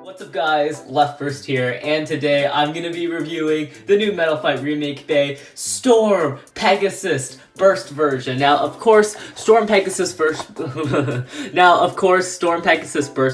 What's up guys, LeftBurst here, and today I'm going to be reviewing the new Metal Fight Remake Bay Storm Pegesus Burst version. Now, of course, Storm Pegesus Burst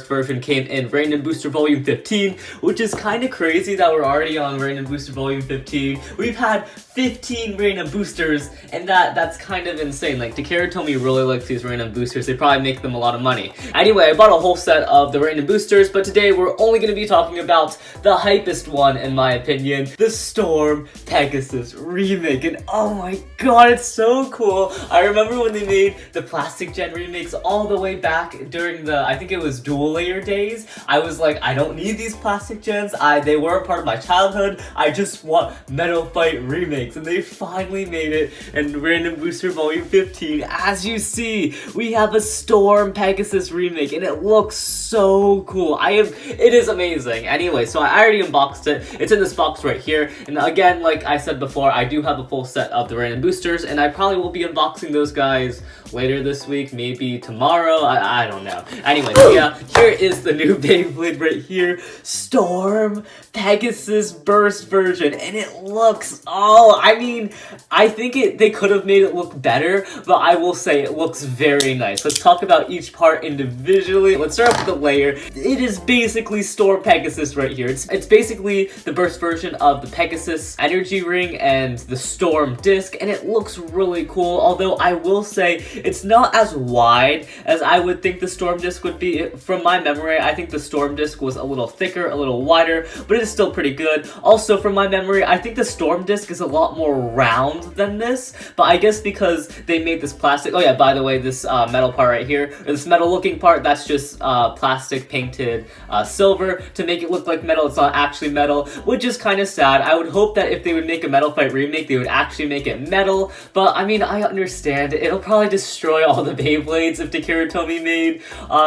version came in Rain and Booster Volume 15, which is kind of crazy that we're already on Rain and Booster Volume 15. We've had 15 Rain and Boosters, and that's kind of insane. Like, Takara told me really likes these Rain and Boosters. They probably make them a lot of money. Anyway, I bought a whole set of the Rain and Boosters, but today we're only going to be talking about the hypest one, in my opinion, the Storm Pegesus remake. And oh my god, it's so cool. I remember when they made the Plastic Gen remakes all the way back during the, I think it was dual layer days. I was like, I don't need these Plastic Gens. They were a part of my childhood. I just want Metal Fight remakes. And they finally made it in Random Booster Volume 15. As you see, we have a Storm Pegesus remake, and it looks so cool. It is amazing. Anyway, so I already unboxed it. It's in this box right here. And again, like I said before, I do have a full set of the Random Boosters, and I probably will be unboxing those guys later this week, maybe tomorrow. I don't know. Anyway, so yeah, here is the new Beyblade right here, Storm Pegesus Burst version, and it looks, I mean, I think they could have made it look better, but I will say it looks very nice. Let's talk about each part individually. Let's start off with the layer. It is basically Storm Pegesus right here. It's basically the burst version of the Pegesus energy ring and the Storm disc, and it looks really cool, although I will say it's not as wide as I would think the Storm disc would be. From my memory, I think the Storm disc was a little thicker, a little wider, but it is still pretty good. Also, from my memory, I think the Storm disc is a lot more round than this, but I guess because they made this plastic. Oh yeah, by the way, this metal part right here, or this metal looking part, that's just plastic painted silver to make it look like metal. It's not actually metal, which is kind of sad. I would hope that if they would make a Metal Fight remake, they would actually make it metal, but I mean, I understand. It'll probably destroy all the Beyblades if Takara Tomy made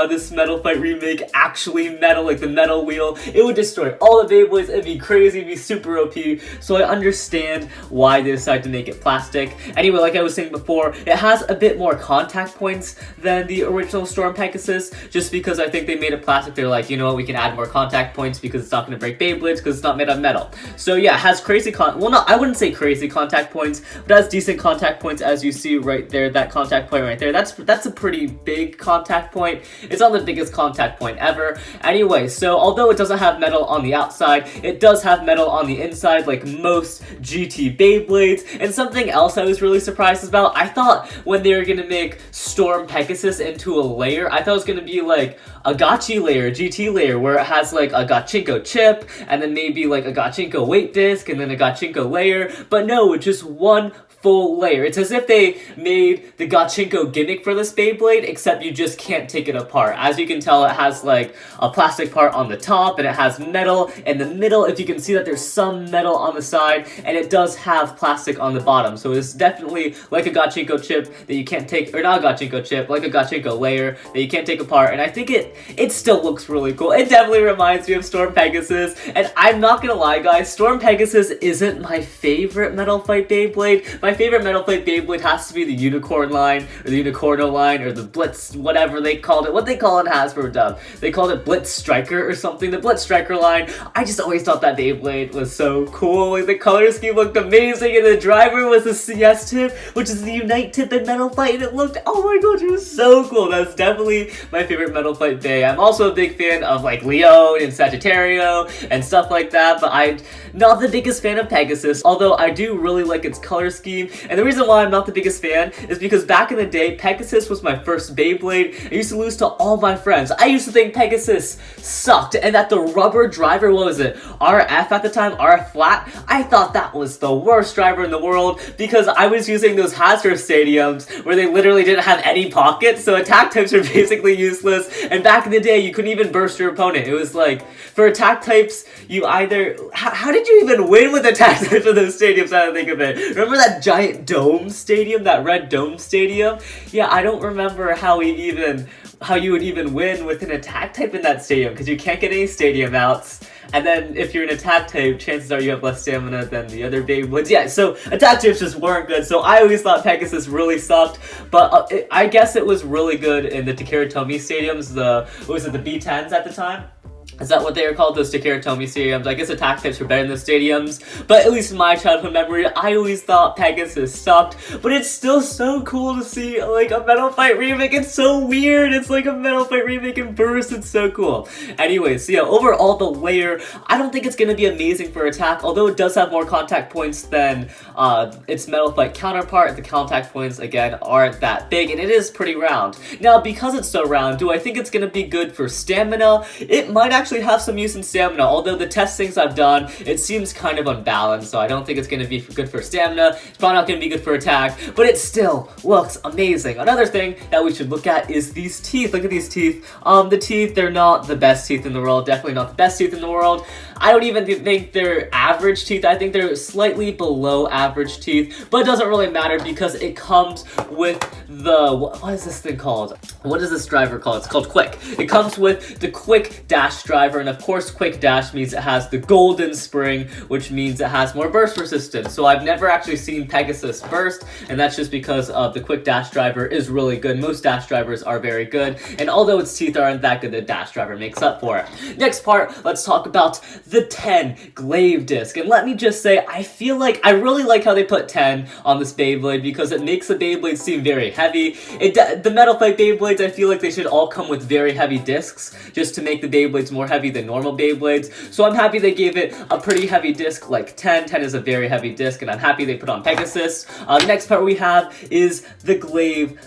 this Metal Fight remake actually metal, like the metal wheel. It would destroy all the Beyblades. It'd be crazy, it'd be super OP, so I understand why they decided to make it plastic. Anyway, like I was saying before, it has a bit more contact points than the original Storm Pegesus, just because I think they made it plastic. They're like, you know what, we can add more contact points because it's not going to break Beyblades because it's not made of metal. So yeah, it has crazy I wouldn't say crazy contact points, but it has decent contact points, as you see right there. That contact point right there, that's a pretty big contact point. It's not the biggest contact point ever. Anyway, so although it doesn't have metal on the outside, it does have metal on the inside, like most GT Beyblades. And something else I was really surprised about, I thought when they were gonna make Storm Pegesus into a layer, I thought it was gonna be like a Gotchi layer, a GT layer, where it has like a Gachinko chip, and then maybe like a Gachinko weight disc, and then a Gachinko layer. But no, it's just one full layer. It's as if they made the Gachinko gimmick for this Beyblade, except you just can't take it apart. As you can tell, it has like a plastic part on the top, and it has metal in the middle. If you can see that there's some metal on the side, and it does have plastic on the bottom. So it's definitely like a Gachinko chip that you can't take, or not a Gachinko chip, like a Gachinko layer that you can't take apart. And I think it still looks really cool. It definitely reminds me of Storm Pegesus, and I'm not gonna lie guys, Storm Pegesus isn't my favorite Metal Fight Beyblade. My favorite Metal Fight Beyblade has to be the Unicorn line, or the Unicorno line, or the Blitz, whatever they called it. What they call it in Hasbro dub. They called it Blitz Striker or something. The Blitz Striker line. I just always thought that Beyblade was so cool. Like, the color scheme looked amazing, and the driver was the CS tip, which is the Unite tip in Metal Fight, and it looked, oh my gosh, it was so cool. That's definitely my favorite Metal Fight Bay. I'm also a big fan of like Leone and Sagittario and stuff like that, but I'm not the biggest fan of Pegesus, although I do really like its color scheme. And the reason why I'm not the biggest fan is because back in the day, Pegesus was my first Beyblade. I used to lose to all my friends. I used to think Pegesus sucked, and that the rubber driver, what was it, RF at the time, RF flat? I thought that was the worst driver in the world because I was using those Hasbro stadiums where they literally didn't have any pockets, so attack types were basically useless. And back in the day, you couldn't even burst your opponent. It was like, for attack types, you either, how did you even win with attack types in those stadiums, now that I think of it? Remember that giant dome stadium, that red dome stadium? Yeah, I don't remember how you would even win with an attack type in that stadium, because you can't get any stadium outs. And then if you're an attack type, chances are you have less stamina than the other Beyblades. Yeah, so attack types just weren't good, so I always thought Pegesus really sucked, but I guess it was really good in the Takara Tomy stadiums, the B10s at the time. Is that what they are called? Those Takeratomi stadiums? I guess attack types were better in the stadiums, but at least in my childhood memory, I always thought Pegesus sucked, but it's still so cool to see, like, a Metal Fight remake. It's so weird. It's like a Metal Fight remake in burst. It's so cool. Anyway, so yeah, overall, the layer, I don't think it's going to be amazing for attack, although it does have more contact points than its Metal Fight counterpart. The contact points, again, aren't that big, and it is pretty round. Now, because it's so round, do I think it's going to be good for stamina? It might actually have some use in stamina, although the testings I've done, it seems kind of unbalanced, so I don't think it's going to be good for stamina. It's probably not going to be good for attack, but it still looks amazing. Another thing that we should look at is these teeth. Look at these teeth. The teeth, they're not the best teeth in the world, definitely not the best teeth in the world. I don't even think they're average teeth. I think they're slightly below average teeth, but it doesn't really matter because it comes with the, what is this thing called? What is this driver called? It's called Quick. It comes with the Quick Dash driver, and of course Quick Dash means it has the golden spring, which means it has more burst resistance. So I've never actually seen Pegesus burst, and that's just because the Quick Dash driver is really good. Most Dash drivers are very good, and although its teeth aren't that good, the Dash driver makes up for it. Next part, let's talk about the 10 glaive disc. And let me just say, I really like how they put 10 on this Beyblade because it makes the Beyblade seem very heavy. The Metal Fight Beyblades, I feel like they should all come with very heavy discs just to make the Beyblades more heavy than normal Beyblades. So I'm happy they gave it a pretty heavy disc like 10. 10 is a very heavy disc, and I'm happy they put on Pegesus. Next part we have is the glaive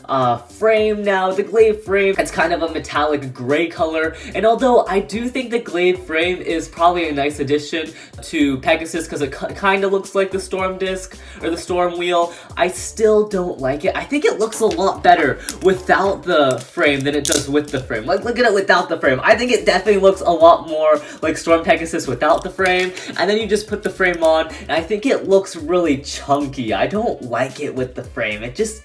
frame. Now, the glaive frame, it's kind of a metallic gray color, and although I do think the glaive frame is probably a nice addition to Pegesus because it kind of looks like the Storm disc or the Storm wheel, I still don't like it. I think it looks a lot better without the frame than it does with the frame. Like, look at it without the frame. I think it definitely looks a lot more like Storm Pegesus without the frame, and then you just put the frame on, and I think it looks really chunky. I don't like it with the frame. It just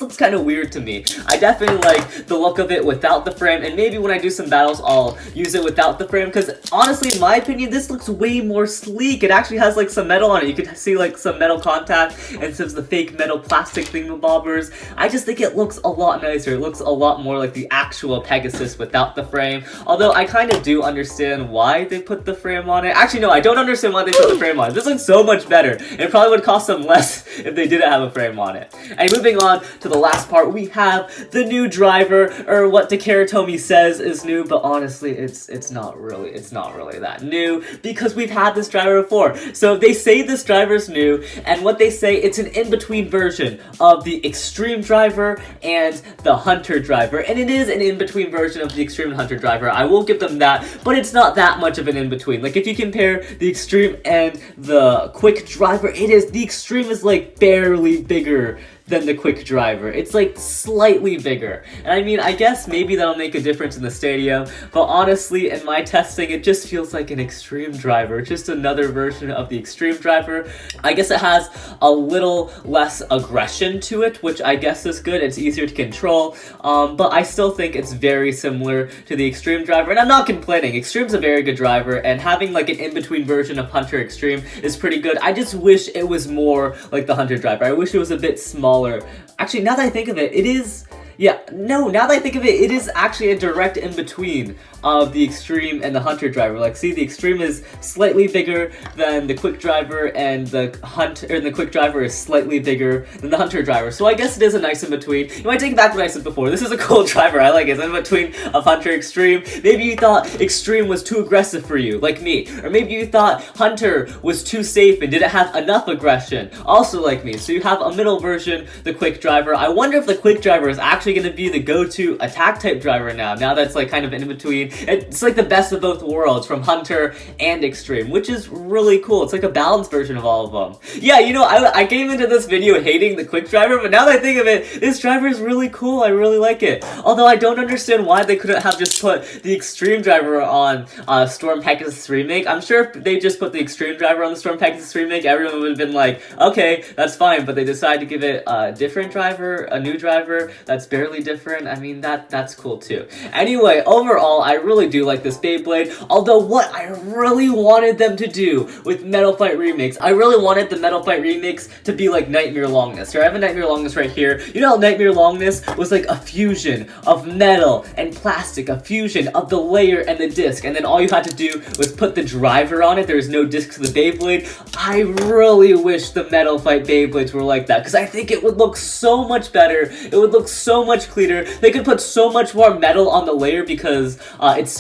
looks kind of weird to me. I definitely like the look of it without the frame, and maybe when I do some battles, I'll use it without the frame, because honestly, in my opinion, this looks way more sleek. It actually has like some metal on it. You can see like some metal contact instead of the fake metal plastic thingamabobbers. I just think it looks a lot nicer. It looks a lot more like the actual Pegesus without the frame. Although I kind of do understand why they put the frame on it. Actually, no, I don't understand why they put the frame on it. This looks so much better. It probably would cost them less if they didn't have a frame on it. And moving on to the last part, we have the new driver, or what Takeratomi says is new, but honestly, it's not really that new because we've had this driver before. So they say this driver's new, and what they say, it's an in-between version of the Extreme driver and the Hunter driver, and it is an in-between version of the Extreme and Hunter driver. I will give them that, but it's not that much of an in-between. Like, if you compare the Extreme and the Quick driver, the Extreme is like barely bigger than the Quick driver. It's like slightly bigger. And I mean, I guess maybe that'll make a difference in the stadium, but honestly, in my testing, it just feels like an Extreme driver, just another version of the Extreme driver. I guess it has a little less aggression to it, which I guess is good. It's easier to control, but I still think it's very similar to the Extreme driver, and I'm not complaining. Extreme's a very good driver, and having like an in-between version of Hunter Extreme is pretty good. I just wish it was more like the Hunter driver. I wish it was a bit smaller. Actually, now that I think of it, now that I think of it, it is actually a direct in-between of the Extreme and the Hunter driver. Like, see, the Extreme is slightly bigger than the Quick driver, and the Quick driver is slightly bigger than the Hunter driver. So I guess it is a nice in-between. You might take back what I said before. This is a cool driver. I like it. It's in between of Hunter Extreme. Maybe you thought Extreme was too aggressive for you, like me. Or maybe you thought Hunter was too safe and didn't have enough aggression, also like me. So you have a middle version, the Quick driver. I wonder if the Quick driver is actually going to be the go-to attack type driver now that's like kind of in between. It's like the best of both worlds from Hunter and Extreme, which is really cool. It's like a balanced version of all of them. Yeah, you know, I came into this video hating the Quick driver, but now that I think of it, this driver is really cool. I really like it. Although I don't understand why they couldn't have just put the Extreme driver on Storm Pegesus Remake. I'm sure if they just put the Extreme driver on the Storm Pegesus Remake, everyone would have been like, okay, that's fine, but they decided to give it a different driver, a new driver, that's barely different, I mean, that's cool too. Anyway, overall, I really do like this Beyblade, although what I really wanted them to do with Metal Fight Remix, I really wanted the Metal Fight Remix to be like Nightmare Longness. I have a Nightmare Longness right here. You know how Nightmare Longness was like a fusion of metal and plastic, a fusion of the layer and the disc, and then all you had to do was put the driver on it. There was no disc to the Beyblade. I really wish the Metal Fight Beyblades were like that, because I think it would look so much better. It would look so much cleaner. They could put so much more metal on the layer because it's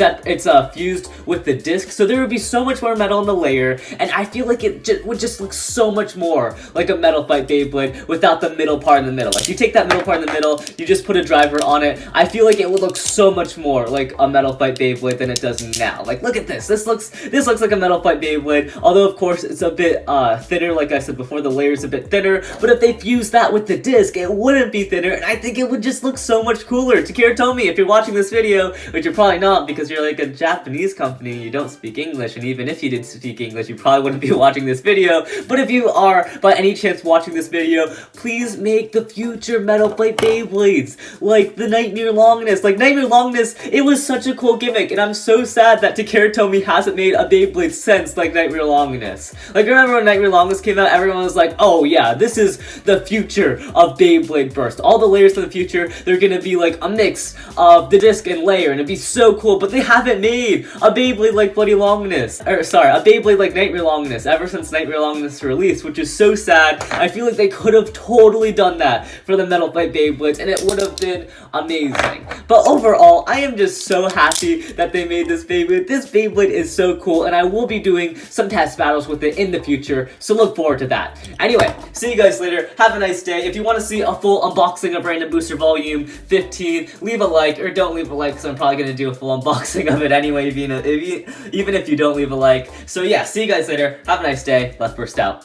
fused with the disc, so there would be so much more metal on the layer, and I feel like it would just look so much more like a Metal Fight Beyblade without the middle part in the middle. Like, you take that middle part in the middle, you just put a driver on it, I feel like it would look so much more like a Metal Fight Beyblade than it does now. Like, look at this. This looks like a Metal Fight Beyblade, although of course it's a bit thinner. Like I said before, the layer's a bit thinner, but if they fuse that with the disc, it wouldn't be thinner, and I think it would just look so much cooler. Takira Tomy, if you're watching this video, which you're probably not because you're like a Japanese company and you don't speak English, and even if you did speak English, you probably wouldn't be watching this video, but if you are by any chance watching this video, please make the future Metal Fight Beyblades like the Nightmare Longness. Like, Nightmare Longness, it was such a cool gimmick, and I'm so sad that Takira Tomy hasn't made a Beyblade since like Nightmare Longness. Like, remember when Nightmare Longness came out, everyone was like, oh yeah, this is the future of Beyblade Burst. All the layers of the future, they're gonna be like a mix of the disc and layer, and it'd be so cool, but they haven't made a Beyblade like Bloody Longness, or sorry, a Beyblade like Nightmare Longness ever since Nightmare Longness released, which is so sad. I feel like they could have totally done that for the Metal Fight Beyblades, and it would have been amazing. But overall, I am just so happy that they made this Beyblade. This Beyblade is so cool, and I will be doing some test battles with it in the future, so look forward to that. Anyway, see you guys later. Have a nice day. If you want to see a full unboxing of Random Booster Volume 15, leave a like, or don't leave a like, because I'm probably going to do a full unboxing of it anyway, even if you don't leave a like. So yeah, see you guys later. Have a nice day. LeftBurst out.